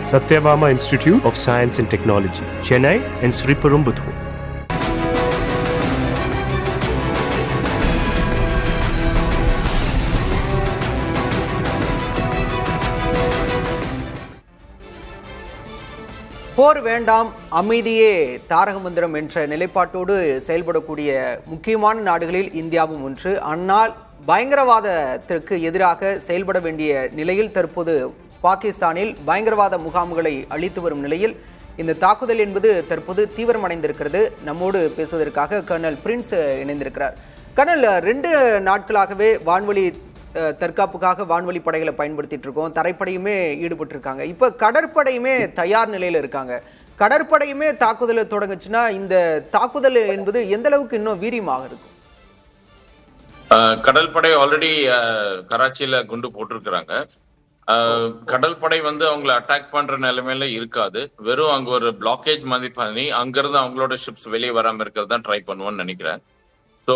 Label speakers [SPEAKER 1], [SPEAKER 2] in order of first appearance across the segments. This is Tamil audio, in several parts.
[SPEAKER 1] Satyabama Institute of Science and Technology, Chennai and Sriperumbudur.
[SPEAKER 2] போர் வேண்டாம் அமைதியே தாரக மந்திரம் என்ற நிலைப்பாட்டோடு செயல்படக்கூடிய முக்கியமான நாடுகளில் இந்தியாவும் ஒன்று. ஆனால் பயங்கரவாதத்திற்கு எதிராக செயல்பட வேண்டிய நிலையில் தற்போது பாகிஸ்தானில் பயங்கரவாத முகாம்களை அளித்து வரும் நிலையில் இந்த தாக்குதல் என்பது தற்போது தீவிரமடைந்திருக்கிறது. நம்மோடு பேசுவதற்காக கர்னல் பிரின்ஸ் இணைந்திருக்கிறார். கர்னல், 2 நாட்களாகவே வான்வழி தற்காப்புக்காக வான்வழி படைகளை பயன்படுத்திட்டு இருக்கோம். தரைப்படையுமே ஈடுபட்டு இருக்காங்க. இப்ப கடற்படையுமே தயார் நிலையில இருக்காங்க. கடற்படையுமே தாக்குதலை தொடங்குச்சுன்னா இந்த தாக்குதல் என்பது எந்த அளவுக்கு இன்னும் வீரியமாக இருக்கும்?
[SPEAKER 3] கடற்படை ஆல்ரெடி கராச்சியில குண்டு போட்டிருக்கிறாங்க. கடல் படை அவங்களை அட்டாக் பண்ற நிலைமையில இருக்காது. வெறும் அங்க ஒரு பிளாக்கேஜ் மாதிரி பண்ணி அங்கிருந்து அவங்களோட ஷிப்ஸ் வெளியே வராம இருக்கிறது தான் ட்ரை பண்ணுவோம்னு நினைக்கிறேன். So,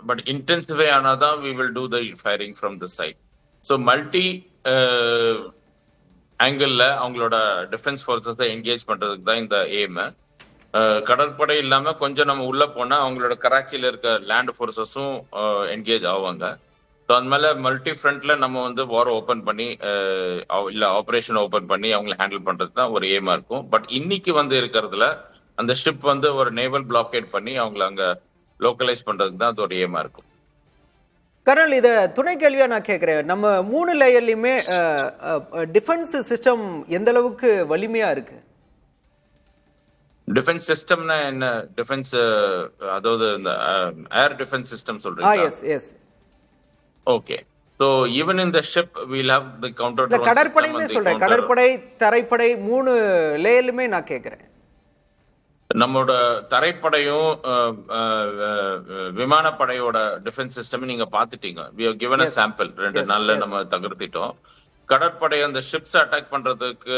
[SPEAKER 3] but intensify another, we will do the firing from this side. So, multi angle அவங்களோட டிஃபென்ஸ் ஃபோர்ஸஸை என்கேஜ் பண்றதுக்கு தான் இந்த எய்ம். கடற்படை இல்லாம கொஞ்சம் நம்ம உள்ள போனா அவங்களோட கராச்சியில இருக்க லேண்ட் ஃபோர்ஸஸும் என்கேஜ் ஆவாங்க. ஸோ அது மேல மல்டி ஃப்ரண்ட்ல நம்ம வார் ஓபன் பண்ணி இல்ல ஆபரேஷன் ஓபன் பண்ணி அவங்களை ஹேண்டில் பண்றது தான் ஒரு எய்மா இருக்கும். பட் இன்னைக்கு இருக்கிறதுல அந்த ஷிப் ஒரு நேவல் பிளாக்கேட் பண்ணி அவங்களை அங்க லோக்கலைஸ் பண்றதுக்கு தான் அதோட ஏமா இருக்கும்.
[SPEAKER 2] கர்னல், இத துணை கேள்வியா நான் கேட்கிறேன். நம்ம 3 லேயர்லயுமே டிஃபென்ஸ் சிஸ்டம் எந்த அளவுக்கு வலிமையா இருக்கு?
[SPEAKER 3] டிஃபென்ஸ் சிஸ்டம்னா என்ன? டிஃபென்ஸ் அதாவது இந்த ஏர் டிஃபென்ஸ் சிஸ்டம் சொல்றீங்களா?
[SPEAKER 2] Yes yes.
[SPEAKER 3] Okay. So even in the ship we'll have the counter drone.
[SPEAKER 2] கடற்படையுமே சொல்றேன். கடற்படை, தரைப்படை 3 லேயர்லயுமே நான் கேட்கிறேன்.
[SPEAKER 3] நம்மளோட தரைப்படையும் விமானப்படையோட டிஃபென்ஸ் சிஸ்டம் நீங்க பாத்துட்டீங்க. we have given a sample 2 நாள்ல நம்ம தகர்த்திட்டோம். கடற்படை அந்த ஷிப்ஸ் அட்டாக் பண்றதுக்கு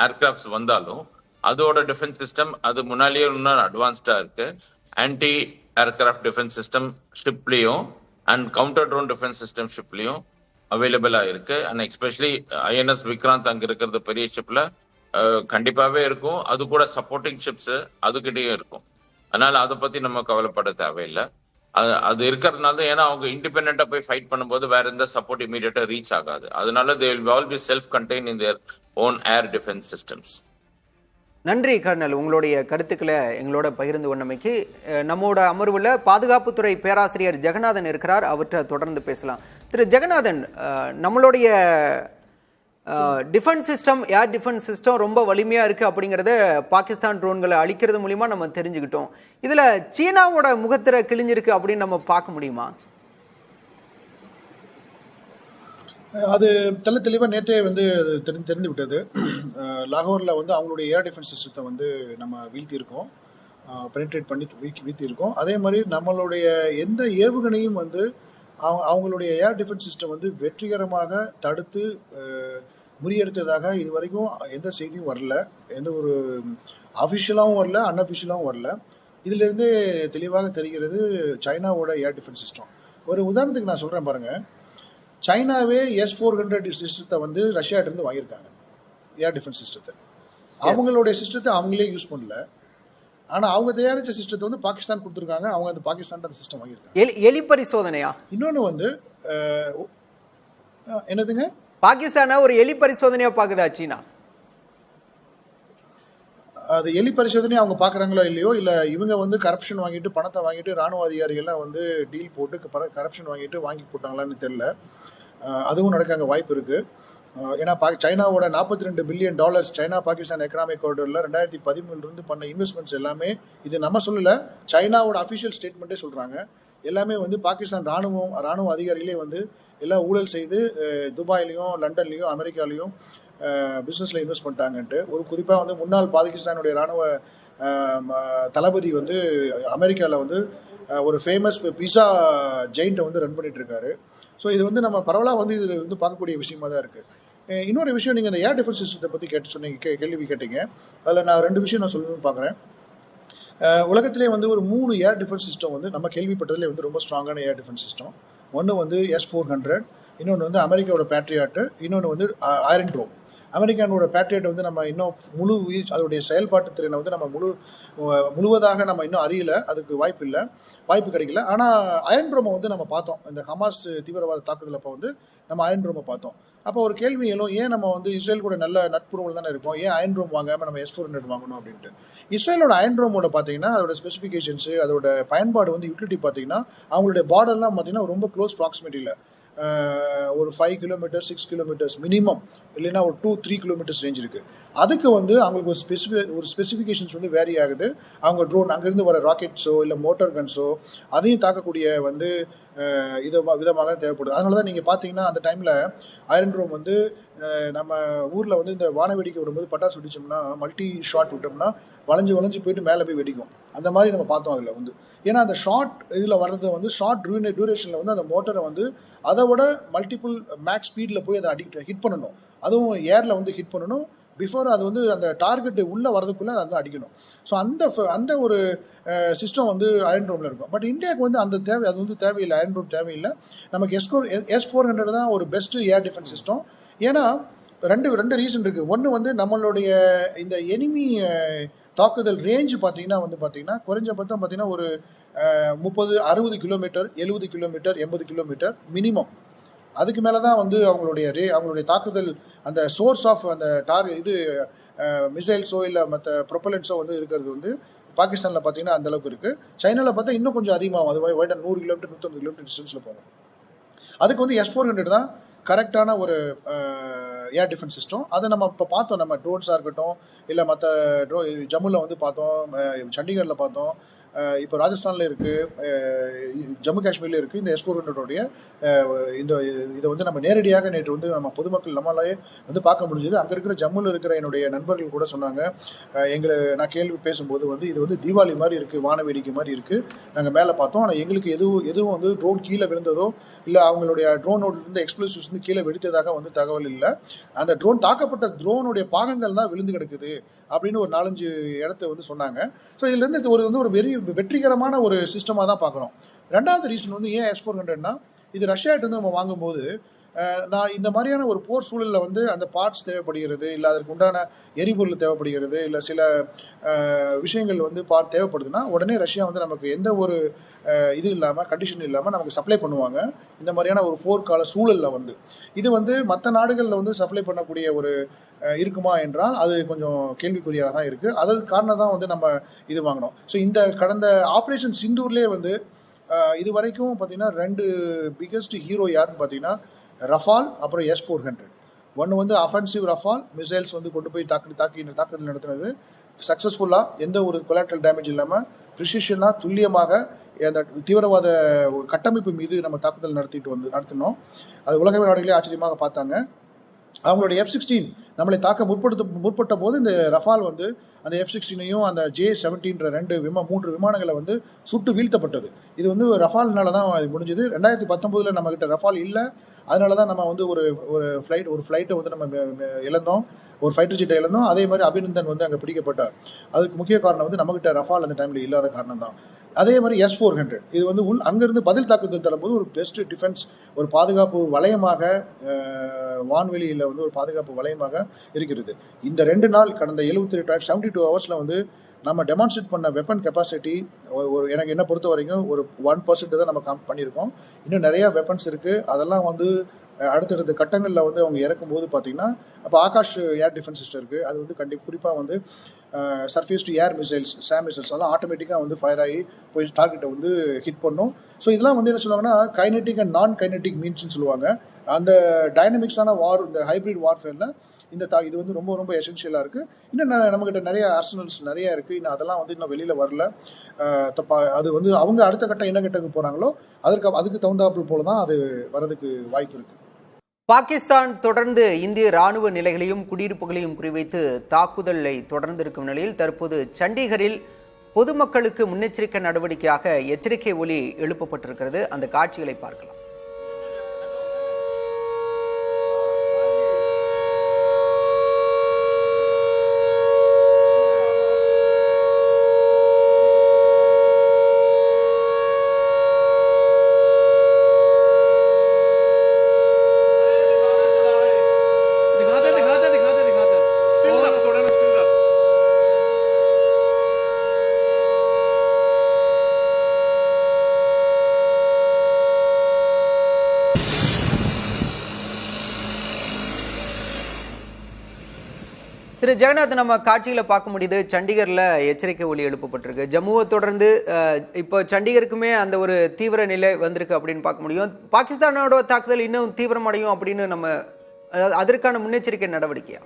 [SPEAKER 3] ஏர்கிராப்ட்ஸ் வந்தாலும் அதோட டிஃபென்ஸ் சிஸ்டம் அது முன்னாலேயே இன்னும் அட்வான்ஸ்டா இருக்கு. ஆன்டி ஏர்கிராப்ட் டிஃபென்ஸ் சிஸ்டம் ஷிப்லயும் and counter drone defence system ஷிப்லயும் அவைலபிளா இருக்கு. அண்ட் எஸ்பெஷலி ஐஎன்எஸ் விக்ராந்த் அங்க இருக்கிறது பெரிய ஷிப்ல கண்டிப்பாவே இருக்கும். அது கூட சப்போர்ட்டிங் ஷிப்ஸ் அதுக்கிட்டயும் இருக்கும். அதனால அதை பத்தி நம்ம கவலைப்பட தேவையில்லை. அது இருக்கிறதுனால தான், ஏன்னா அவங்க இண்டிபெண்டா போய் ஃபைட் பண்ணும்போது வேற எந்த சப்போர்ட் இமீடியட்டா ரீச் ஆகாது. அதனால they will all be self contained in their own air defense systems.
[SPEAKER 2] நன்றி கர்னல், உங்களுடைய கருத்துக்களை எங்களோட பகிர்ந்து கொண்டமைக்கு. நம்மோட அமர்வுல பாதுகாப்புத்துறை பேராசிரியர் ஜெகநாதன் இருக்கிறார். அவர்கிட்ட தொடர்ந்து பேசலாம். திரு ஜெகநாதன், நம்மளுடைய டிஃபென்ஸ் சிஸ்டம், ஏர் டிஃபென்ஸ் சிஸ்டம் ரொம்ப வலிமையா இருக்கு அப்படிங்கறத பாகிஸ்தான் ட்ரோன்களை அழிக்கிறது மூலமா நம்ம தெரிஞ்சுக்கிட்டோம். இதுல சீனாவோட முகத்திரை கிழிஞ்சிருக்கு அப்படின்னு நம்ம பார்க்க முடியுமா?
[SPEAKER 4] அது தெளிவாக நேற்றே தெரிந்து விட்டது. லாகோரில் அவங்களுடைய ஏர் டிஃபென்ஸ் சிஸ்டத்தை நம்ம வீழ்த்தியிருக்கோம், பெனிட்ரேட் பண்ணி வீழ்த்தியிருக்கோம். அதே மாதிரி நம்மளுடைய எந்த ஏவுகணையும் அவங்களுடைய ஏர் டிஃபென்ஸ் சிஸ்டம் வெற்றிகரமாக தடுத்து முறியடித்ததாக இது வரைக்கும் எந்த செய்தியும் வரல. எந்த ஒரு அஃபிஷியலாகவும் வரல, அன்அஃபிஷியலாகவும் வரல. இதிலிருந்து தெளிவாக தெரிகிறது சைனாவோட ஏர் டிஃபென்ஸ் சிஸ்டம். ஒரு உதாரணத்துக்கு நான் சொல்கிறேன் பாருங்கள். சைனாவே S-400 சிஸ்டத்தை ரஷ்யாட்டிருந்து வாங்கியிருக்காங்க, ஏர் டிஃபென்ஸ் சிஸ்டத்தை. அவங்களுடைய சிஸ்டத்தை அவங்களே யூஸ் பண்ணல. ஆனால் அவங்க தயாரித்த சிஸ்டத்தை பாகிஸ்தான் கொடுத்துருக்காங்க. அவங்க அந்த பாகிஸ்தான் அந்த சிஸ்டம் வாங்கியிருக்காங்க.
[SPEAKER 2] எலி பரிசோதனையா?
[SPEAKER 4] இன்னொன்று என்னதுங்க,
[SPEAKER 2] பாகிஸ்தான ஒரு எலி பரிசோதனையா பார்க்குதா சீனா?
[SPEAKER 4] அது எலி பரிசோதனை அவங்க பார்க்குறாங்களோ இல்லையோ, இல்லை இவங்க கரப்ஷன் வாங்கிட்டு பணத்தை வாங்கிட்டு ராணுவ அதிகாரிகள்லாம் டீல் போட்டு கரப்ஷன் வாங்கிட்டு வாங்கி போட்டாங்களான்னு தெரியல. அதுவும் நடக்க அங்கே வாய்ப்பு இருக்குது. ஏன்னா சைனாவோட $42 பில்லியன் சைனா பாகிஸ்தான் எக்கனாமிக் காரிடாரில் 2013 பண்ண இன்வெஸ்ட்மெண்ட்ஸ் எல்லாமே, இது நம்ம சொல்லலை, சைனாவோட அஃபிஷியல் ஸ்டேட்மெண்ட்டே சொல்கிறாங்க. எல்லாமே பாகிஸ்தான் ராணுவ அதிகாரிகளே எல்லாம் ஊழல் செய்து துபாயிலையும் லண்டன்லையும் அமெரிக்காலையும் பிஸ்னஸில் இன்வெஸ்ட் பண்ணிட்டாங்கன்ட்டு. ஒரு குறிப்பாக முன்னாள் பாகிஸ்தானுடைய ராணுவ தளபதி அமெரிக்காவில் ஒரு ஃபேமஸ் பிஸா ஜெயிண்ட்டை ரன் பண்ணிட்டு இருக்காரு. ஸோ இது நம்ம பரவலாக இதில் பார்க்கக்கூடிய விஷயமா தான் இருக்குது. இன்னொரு விஷயம், நீங்கள் இந்த ஏர் டிஃபென்ஸ் சிஸ்டத்தை பற்றி கேள்வி கேட்டீங்க. அதில் நான் 2 விஷயம் நான் சொல்லணும்னு பார்க்குறேன். உலகத்திலே ஒரு 3 ஏர் டிஃபென்ஸ் சிஸ்டம் நம்ம கேள்விப்பட்டதிலே ரொம்ப ஸ்ட்ராங்கான ஏர் டிஃபென்ஸ் சிஸ்டம். ஒன்று S-400, இன்னொன்று அமெரிக்காவோட பேட்ரியாட்டு, இன்னொன்று ஐரன் ட்ரோம். அமெரிக்கானோட பேட்ரியட் வந்து நம்ம இன்னும் அதோடைய செயல்பாட்டு திறனை வந்து நம்ம முழுவதாக நம்ம இன்னும் அறியல, அதுக்கு வாய்ப்பு கிடைக்கல. ஆனால் அயர்ன் ட்ரோமை வந்து நம்ம பார்த்தோம், இந்த ஹமாஸ் தீவிரவாத தாக்குதல் அப்போ வந்து நம்ம அயர்ன் ட்ரோமை பார்த்தோம். அப்போ ஒரு கேள்வி எழும், ஏன் நம்ம வந்து இஸ்ரேல் கூட நல்ல நட்புறவுகள் தானே இருக்கோம், ஏன் அயர்ன் ட்ரோம் வாங்காமல் நம்ம S-400 வாங்கணும் அப்படின்ட்டு. இஸ்ரேலோட அயர்ன் ட்ரோமோட பார்த்தீங்கன்னா அதோட ஸ்பெசிஃபிகேஷன்ஸு, அதோட பயன்பாடு வந்து யூட்டிலிட்டி பார்த்தீங்கன்னா அவங்களுடைய பார்டர்லாம் பார்த்தீங்கன்னா ரொம்ப க்ளோஸ் ப்ராக்சிமிட்டியில் ஒரு 5 கிலோமீட்டர் 6 கிலோமீட்டர்ஸ் மினிமம், இல்லைன்னா ஒரு 2-3 கிலோமீட்டர்ஸ் ரேஞ்ச் இருக்குது. அதுக்கு வந்து அவங்களுக்கு ஒரு ஸ்பெசிஃபிகேஷன்ஸ் வந்து வேரி ஆகுது. அவங்க ட்ரோன் அங்கேருந்து வர ராக்கெட்ஸோ இல்லை மோட்டார் கன்ஸோ அதையும் தாக்கக்கூடிய வந்து விதமாக தேவைப்படுது. அதனால தான் நீங்கள் பார்த்தீங்கன்னா அந்த டைமில் அயர்ன் ட்ரோம் வந்து நம்ம ஊரில் வந்து இந்த வானவேடிக்கை விடும்போது பட்டாசு வெடிச்சோம்னா மல்டி ஷாட் விட்டோம்னா வளைஞ்சு போயிட்டு மேலே போய் வெடிக்கும். அந்த மாதிரி நம்ம பார்த்தோம் அதில் வந்து. ஏன்னா அந்த ஷார்ட் இதில் வர்றது வந்து ஷார்ட் டியூரேஷனில் வந்து அந்த மோட்டரை வந்து அதை விட மல்டிபிள் மேக்ஸ் ஸ்பீடில் போய் அதை ஹிட் பண்ணணும். அதுவும் ஏரில் வந்து ஹிட் பண்ணணும். பிஃபோர் அது வந்து அந்த டார்கெட்டு உள்ளே வரதுக்குள்ளே அதை வந்து அடிக்கணும். ஸோ அந்த ஒரு சிஸ்டம் வந்து அயர்ன் ட்ரோமில் இருக்கும். பட் இந்தியாவுக்கு வந்து அது வந்து தேவையில்லை, அயர்ன் ட்ரோம் தேவையில்லை. நமக்கு S-400 தான் ஒரு பெஸ்ட்டு ஏர் டிஃபென்ஸ் சிஸ்டம். ஏன்னா ரெண்டு ரீசன் இருக்குது. ஒன்று வந்து நம்மளுடைய இந்த எனிமி தாக்குதல் ரேஞ்சு பார்த்தீங்கன்னா குறைஞ்சபட்சம் பார்த்தீங்கன்னா ஒரு 30-60 கிலோமீட்டர், 70 கிலோமீட்டர், 80 கிலோமீட்டர் மினிமம். அதுக்கு மேலே தான் வந்து அவங்களுடைய தாக்குதல் அந்த சோர்ஸ் ஆஃப் அந்த மிசைல்ஸோ இல்லை மற்ற ப்ரொப்பலன்ஸோ வந்து இருக்கிறது வந்து பாகிஸ்தானில் பார்த்தீங்கன்னா அந்தளவுக்கு இருக்குது. சைனாவில் பார்த்தா இன்னும் கொஞ்சம் அதிகமாகும். அது வைட்டாக 100 கிலோமீட்டர் 150 கிலோமீட்டர் டிஸ்டன்ஸில் போகும். அதுக்கு வந்து S-400 தான் கரெக்டான ஒரு ஏர் டிஃபென்ஸ் சிஸ்டம். அதை நம்ம இப்போ பார்த்தோம், நம்ம ட்ரோன்ஸாக இருக்கட்டும் இல்லை மற்ற ஜம்முவில் வந்து பார்த்தோம், சண்டிகரில் பார்த்தோம், இப்போ ராஜஸ்தானில் இருக்குது, ஜம்மு காஷ்மீரில் இருக்குது. இந்த S-400 இதை வந்து நம்ம நேரடியாக நேற்று வந்து நம்ம பொதுமக்கள் நம்மளாலே வந்து பார்க்க முடிஞ்சது. அங்கே இருக்கிற ஜம்முவில் இருக்கிற என்னுடைய நண்பர்கள் கூட சொன்னாங்க, நான் கேள்வி பேசும்போது வந்து இது வந்து தீபாவளி மாதிரி இருக்குது, வானவேடிக்கை மாதிரி இருக்குது, நாங்கள் மேலே பார்த்தோம், ஆனால் எங்களுக்கு எதுவும் வந்து ட்ரோன் கீழே விழுந்ததோ இல்லை அவங்களுடைய ட்ரோனோட இருந்து எக்ஸ்ப்ளோசிவ்ஸ் வந்து கீழே வெடித்ததாக வந்து தகவல் இல்லை. அந்த தாக்கப்பட்ட ட்ரோனுடைய பாகங்கள் தான் விழுந்து கிடக்குது அப்படின்னு ஒரு 4-5 இடத்த வந்து சொன்னாங்க. ஸோ இதுலேருந்து இது ஒரு வெற்றிகரமான ஒரு சிஸ்டமாக தான் பார்க்குறோம். ரெண்டாவது ரீசன் வந்து ஏன் S-400னா, இது ரஷ்யாட்டிருந்து நம்ம வாங்கும்போது நான் இந்த மாதிரியான ஒரு போர் சூழலில் வந்து அந்த பார்ட்ஸ் தேவைப்படுகிறது, இல்லை அதற்கு உண்டான எரிபொருள் தேவைப்படுகிறது, இல்லை சில விஷயங்கள் வந்து தேவைப்படுதுன்னா உடனே ரஷ்யா வந்து நமக்கு எந்த ஒரு இது இல்லாமல் கண்டிஷன் இல்லாமல் நமக்கு சப்ளை பண்ணுவாங்க. இந்த மாதிரியான ஒரு போர்க்கால சூழலில் வந்து இது வந்து மற்ற நாடுகளில் வந்து சப்ளை பண்ணக்கூடிய ஒரு இருக்குமா என்றால் அது கொஞ்சம் கேள்விக்குறியாக தான் இருக்குது. அதற்கு காரணம் தான் வந்து நம்ம இது வாங்கினோம். ஸோ இந்த கடந்த ஆப்ரேஷன் சிந்தூர்லேயே வந்து இது வரைக்கும் பார்த்தீங்கன்னா 2 பிக்கஸ்ட் ஹீரோ யாருன்னு பார்த்தீங்கன்னா ரஃபால் அப்புறம் S-400. ஒன்று வந்து அஃபென்சிவ் ரஃபால் மிசைல்ஸ் வந்து கொண்டு போய் தாக்குதல் நடத்தினது சக்ஸஸ்ஃபுல்லாக, எந்த ஒரு கொலாட்ரல் டேமேஜ் இல்லாமல் ப்ரிசிஷனாக துல்லியமாக அந்த தீவிரவாத கட்டமைப்பு மீது நம்ம தாக்குதல் நடத்தினோம். அது உலக நாடுகளே ஆச்சரியமாக பார்த்தாங்க. அவங்களுடைய F-16 நம்மளை தாக்க முற்பட்ட போது இந்த ரஃபால் வந்து அந்த F-16ஐயும் அந்த J-17 3 விமானங்களை வந்து சுட்டு வீழ்த்தப்பட்டது. இது வந்து ரஃபால்னால தான் முடிஞ்சது. 2019 நம்ம கிட்ட ரஃபால் இல்லை. அதனால தான் நம்ம வந்து ஒரு ஃப்ளைட்டை வந்து நம்ம இழந்தோம், ஒரு ஃபைட்டர் ஜெட்டை இழந்தோம். அதே மாதிரி அபிநந்தன் வந்து அங்கே பிடிக்கப்பட்டார். அதுக்கு முக்கிய காரணம் வந்து நம்மகிட்ட ரஃபால் அந்த டைமில் இல்லாத காரணம் தான். அதே மாதிரி S-400 இது வந்து அங்கேருந்து பதில் தாக்குதல் தரும்போது ஒரு பெஸ்ட் டிஃபென்ஸ், ஒரு பாதுகாப்பு வளையமாக வான்வெளியில் வந்து ஒரு பாதுகாப்பு வளையமாக இருக்கிறது. இந்த 2 நாள் கடந்த 72 ஹவர்ஸில் வந்து நம்ம டெமான்ஸ்ட்ரேட் பண்ண வெப்பன் கெப்பாசிட்டி எனக்கு என்ன பொறுத்த வரைக்கும் ஒரு 1% தான் நம்ம பண்ணியிருக்கோம். இன்னும் நிறையா வெப்பன்ஸ் இருக்குது. அதெல்லாம் வந்து அடுத்தடுத்த கட்டங்களில் வந்து அவங்க இறக்கும்போது பார்த்தீங்கன்னா அப்போ ஆகாஷ் ஏர் டிஃபென்ஸ் சிஸ்டம் இருக்குது. அது வந்து குறிப்பாக வந்து surface to air missiles, SAM missiles எல்லாம் ஆட்டோமேட்டிக்காக வந்து ஃபயர் ஆகி போய் டார்கெட்டை வந்து ஹிட் பண்ணும். ஸோ இதெல்லாம் வந்து என்ன சொல்லுவாங்கன்னா கைனெட்டிக் அண்ட் நான் கைனெட்டிக் மீன்ஸ்னு சொல்லுவாங்க. அந்த டைனமிக்ஸான இந்த ஹைப்ரிட் வார்ஃபேரில் இது வந்து ரொம்ப ரொம்ப எசென்ஷியலாக இருக்குது. இன்னும் நம்மகிட்ட நிறைய ஆர்சனல்ஸ் நிறையா இருக்குது. இன்னும் அதெல்லாம் வந்து இன்னும் வெளியில் வரல. அது வந்து அவங்க அடுத்த கட்டம் என்ன கட்டத்துக்கு போகிறாங்களோ அதுக்கு தகுந்தாப்புல போல தான் அது வரதுக்கு வாய்ப்பு இருக்குது.
[SPEAKER 2] பாகிஸ்தான் தொடர்ந்து இந்திய ராணுவ நிலைகளையும் குடியிருப்புகளையும் குறிவைத்து தாக்குதலை தொடர்ந்து இருக்கும் நிலையில் தற்போது சண்டிகரில் பொதுமக்களுக்கு முன்னெச்சரிக்கை நடவடிக்கையாக எச்சரிக்கை ஒலி எழுப்பப்பட்டிருக்கிறது. அந்த காட்சிகளை பார்க்கலாம்.
[SPEAKER 5] दिखाते
[SPEAKER 2] திரு ஜெகநாத், நம்ம காட்சியில பார்க்க முடியுது சண்டிகர்ல எச்சரிக்கை ஒலி எழுப்பப்பட்டிருக்கு. ஜம்முவை தொடர்ந்து இப்போ சண்டிகருக்குமே அந்த ஒரு தீவிர நிலை வந்திருக்கு அப்படின்னு பார்க்க முடியும். பாகிஸ்தானோட தாக்குதல் இன்னும் தீவிரமடையும் அப்படின்னு நம்ம அதற்கான முன்னெச்சரிக்கை நடவடிக்கையா?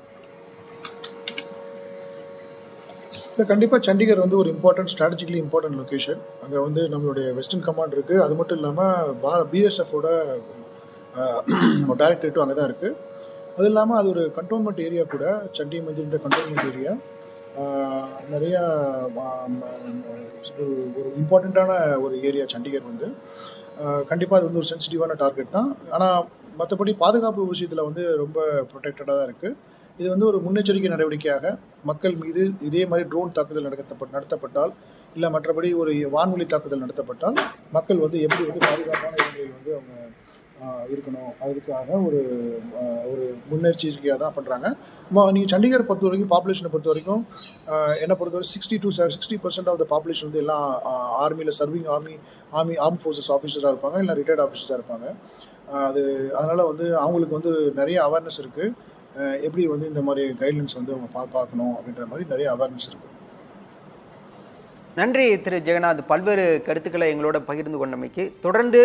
[SPEAKER 4] இல்லை, கண்டிப்பாக சண்டிகர் வந்து ஒரு ஸ்ட்ராட்டஜிக்கலி இம்பார்ட்டன்ட் லொக்கேஷன். அங்கே வந்து நம்மளுடைய வெஸ்டர்ன் கமாண்ட் இருக்குது. அது மட்டும் இல்லாமல் பிஎஸ்எஃபோட டைரக்டரேட்டும் அங்கே தான் இருக்குது. அது இல்லாமல் அது ஒரு கண்டோன்மெண்ட் ஏரியா கூட, சண்டி மந்திரின்ற கண்டோன்மெண்ட் ஏரியா. நிறையா ஒரு இம்பார்ட்டண்ட்டான ஒரு ஏரியா சண்டிகர் வந்து. கண்டிப்பாக அது வந்து ஒரு சென்சிட்டிவான டார்கெட் தான். ஆனால் மற்றபடி பாதுகாப்பு விஷயத்தில் வந்து ரொம்ப ப்ரொடெக்டடாக தான் இருக்குது. இது வந்து ஒரு முன்னெச்சரிக்கை நடவடிக்கையாக மக்கள் மீது இதே மாதிரி ட்ரோன் தாக்குதல் நடத்தப்பட்டால், இல்லை மற்றபடி ஒரு வான்வழி தாக்குதல் நடத்தப்பட்டால் மக்கள் வந்து எப்படி வந்து பாதுகாப்பான இடங்களில் வந்து அவங்க இருக்கணும், அதுக்காக ஒரு ஒரு முன்னெச்சரிக்கையாக தான் பண்ணுறாங்க. நீங்கள் சண்டிகர் பொறுத்த வரைக்கும், பாப்புலேஷனை பொறுத்த வரைக்கும், என்னை பொறுத்தவரை 60% ஆஃப் த பாப்புலேஷன் வந்து எல்லாம் ஆர்மியில் சர்விங் ஆர்ம் ஃபோர்ஸஸ் ஆஃபீஸராக இருப்பாங்க, இல்லை ரிட்டையர்ட் ஆஃபீஸராக இருப்பாங்க. அதனால் வந்து அவங்களுக்கு வந்து நிறைய அவேர்னஸ் இருக்குது. எப்படி வந்து இந்த மாதிரி கைட்லைன்ஸ் வந்து அவங்க பார்க்கணும் அப்படின்ற மாதிரி நிறைய அவேர்னஸ் இருக்குது.
[SPEAKER 2] நன்றி திரு ஜெகநாத், பல்வேறு கருத்துக்களை எங்களோட பகிர்ந்து கொண்டமைக்கு. தொடர்ந்து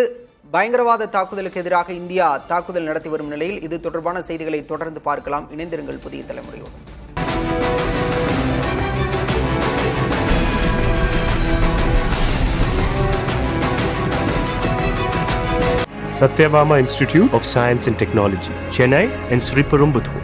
[SPEAKER 2] பயங்கரவாத தாக்குதலுக்கு எதிராக இந்தியா தாக்குதல் நடத்தி வரும் நிலையில் இது தொடர்பான செய்திகளை தொடர்ந்து பார்க்கலாம். இணைந்திருங்கள் புதிய தலைமுறையோடு.
[SPEAKER 1] Satyabama Institute of Science and Technology, Chennai and Sriperumbudur.